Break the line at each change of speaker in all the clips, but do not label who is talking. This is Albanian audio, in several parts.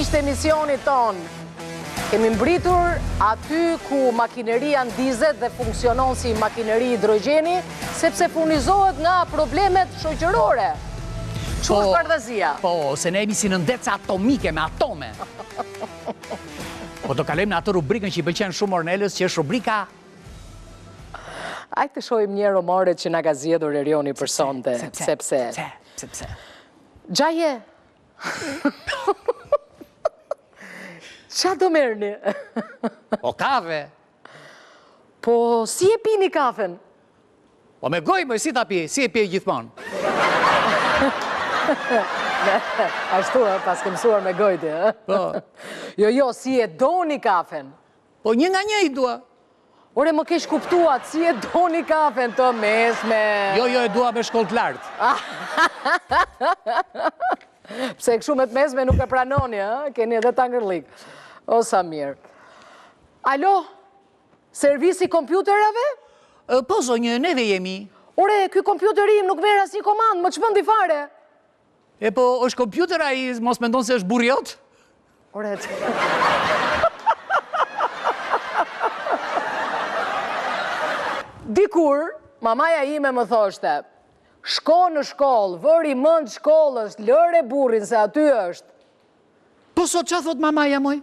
miqtë e emisionit ton. Kemi mbritur aty ku makineria ndizet dhe funksionon si makineri hidrogjeni, sepse furnizohet nga problemet shoqërore. Çu është bardhëzia?
Po, se ne jemi si në ndece atomike me atome. Po do kalojmë në atë rubrikën që i pëlqen shumë Ornelës, që është rubrika
Ajtë të shohim një romaret që na ka zgjedhur Erioni për sonte, sepse Gjaje. Qa do merrni?
Po kafe.
Po si e pini kafen?
Po me gojë më si ta pi, si e pi gjithmonë.
Ashtu, pas ke mësuar me gojti,
Po.
Jo, si e doni kafen?
Po një nga një i dua.
Ore, më kesh kuptuat, si e doni kafen të mesme?
Jo, e dua me shkollë të lartë.
Pse kështu me të mesme nuk e pranoni, keni edhe tangërlik. O, sa mirë. Alo, servisi kompjuterave?
Po, zonjë, neve jemi.
Ore, ky kompjuteri im nuk merr asnjë komandë, më çmendi fare.
E po, është kompjuter ai, mos mendon se është burriot?
Ore, dikur, mamaja ime më thoshte, shko në shkollë, vëri mend shkollës, lëre burrin se aty është.
Po sot qa thot mamaja moj?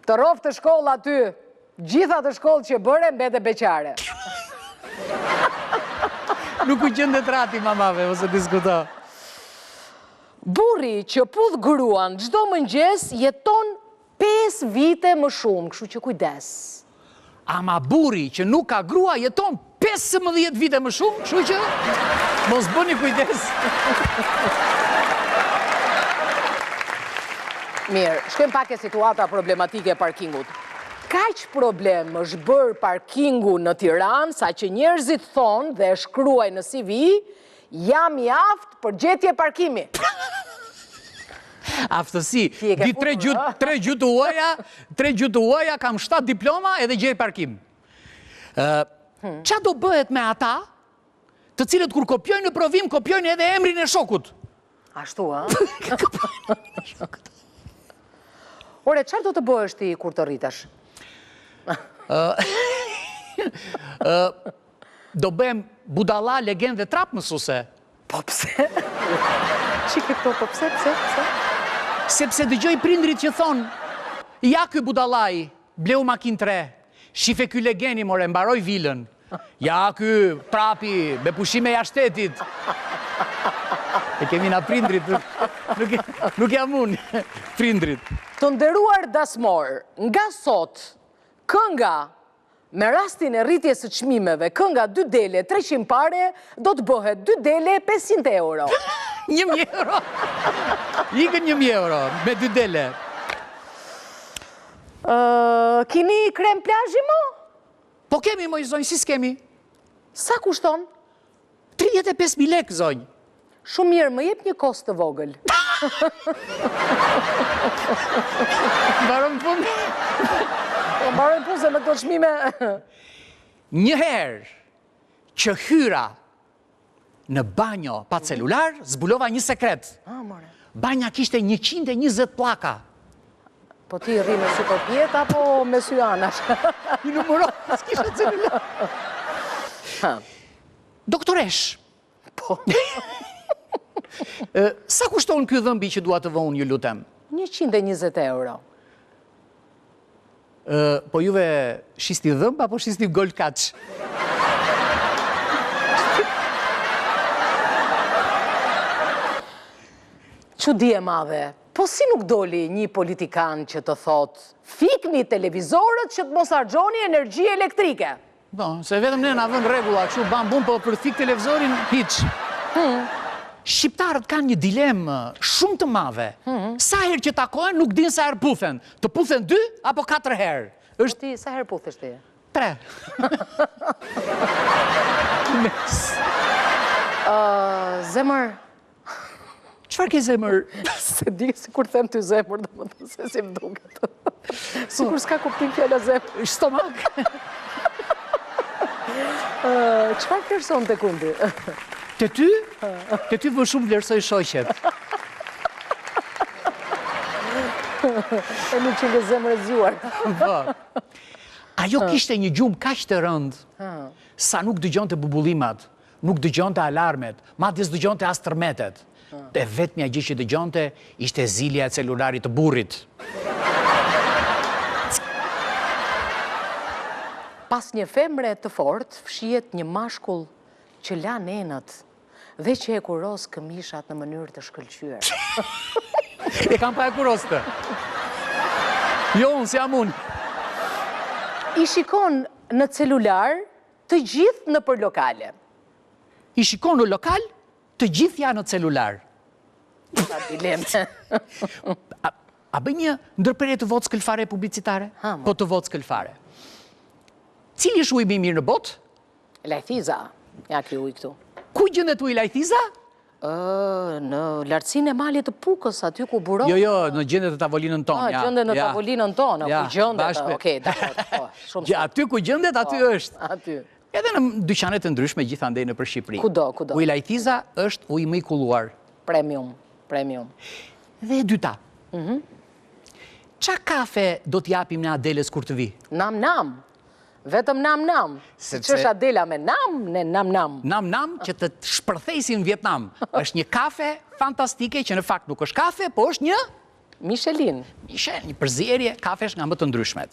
Të roftë të shkollë aty, gjitha të shkollë që bëre mbete beqare.
Nuk u gjendet rati mamave, ose diskuto.
Burri që pudh gruan çdo mëngjes jeton 5 vite më shumë, kështu që kujdes.
Ama burri që nuk ka grua jeton 15 vite më shumë, kështu që mos bëni kujdes.
Mirë, shkojmë pak e situata problematike e parkingut. Kaq problem është bërë parkingu në Tiranë, sa që njerëzit thonë dhe shkruaj në CV, jam i aftë për gjetje parkimi.
Aftësi, di 3 gjutë uaja, kam 7 diploma edhe gjej parkim. Qa do bëhet me ata, të cilët kur kopjojnë në provim, kopjojnë edhe emrin e shokut?
Ashtu, a? Ore, qarë do të bëhesh ti kur të rritesh?
Do bëhem budalla, legend dhe trap mësuse.
Po pse? Qike këto, po pse?
Sepse dëgjoj prindrit që thonë, ja ky budallaj, bleu makin 3, shife ky legeni, more, mbaroj vilën. Ja ky trapi, me pushime jashtetit. E kemi na prindrit, nuk jam unë, prindrit.
Të nderuar dasmor, nga sot, kënga me rastin e rritjes së çmimeve, kënga 2 dele 300 pare, do të bëhet 2 dele 500 euro.
1.000 euro. Ikën 1.000 euro, me 2 dele.
Kini krem plazhi mo?
Po kemi, moj zonjë, si s'kemi?
Sa kushton?
35.000 lek, zonjë.
Shumë mirë, më jep një kost të vogël.
Mbaron punë.
Mbaron punë se me këto çmime.
Njëherë që hyra në banjo pa celular, zbulova një sekret. Banja kishte 120 pllaka.
Po ti rri me superpjet apo me sy anash?
I numëro, s'kisha celular. Doktoresh.
Po.
Sa kushton ky dhëmbi që dua të vë unë, ju lutem?
120 euro.
Po juve shisti dhëmb apo shisti gol kaç?
Çudi e madhe. Po si nuk doli një politikan që të thot, fikni televizorët që të mos harxhoni energji elektrike?
Po, se vetëm ne na vën rregulla, kështu bam bum, po për fik televizorin hiç. Shqiptarët kanë një dilemë shumë të madhe. Sa herë që takohen, nuk din sa herë puthen. Të puthen 2 apo 4 herë.
Po ti sa herë puthesh ti?
3.
Zemër.
Çfarë ke zemër?
Se di si kur them ty zemër, do më thënë se si më duket. Sikur s'ka kuptim fjala zemër.
Stomak.
Çfarë person të kundi?
Te ty? Te ty më shumë vlerësoj shoqet.
E nuk që nga zemrëzuar.
Ajo kishte një gjumë kaq të rëndë, sa nuk dëgjonte bubullimat, nuk dëgjonte alarmet, madje s'dëgjonte as tërmetet. E vetmja gjë që dëgjonte ishte zilja e celularit të burrit.
Pas një femre të fort, fshihet një mashkull që la nenët dhe që e kuros këmishat në mënyrë të shkëlqyer.
E kam pa e kuros të. Jo, unë si jam unë.
I shikon në celular të gjithë në për lokale.
I shikon në lokal, të gjithë janë në celular.
Pa dileme.
A bëj një ndërprerje të votë skëlfare publicitare? Po të votë skëlfare. Cili është ujë më i mirë në botë?
Lajthiza, ja ky ujë këtu.
Ku gjendet ujë Lajthiza?
Në lartësinë e malit të Pukës, aty ku buron.
Jo, në gjendet të tavolinën tonë.
Gjendet në tavolinën tonë, ku gjendet, okej, dakor.
Aty ku gjendet, aty është.
Aty.
Edhe në dyqanet të ndryshme gjithandej në për Shqipëri.
Kudo.
Ujë Lajthiza është ujë më i kulluar.
Premium.
Dhe e dyta. Qa kafe do t'japim në Adeles kur të vi?
Nam. Vetëm nam. Që është Adela me nam, ne nam.
Nam që të shpërthesin në Vietnam. Është një kafe fantastike që në fakt nuk është kafe, po është një...
Michelin.
Një përzierje kafesh nga më të ndryshmet.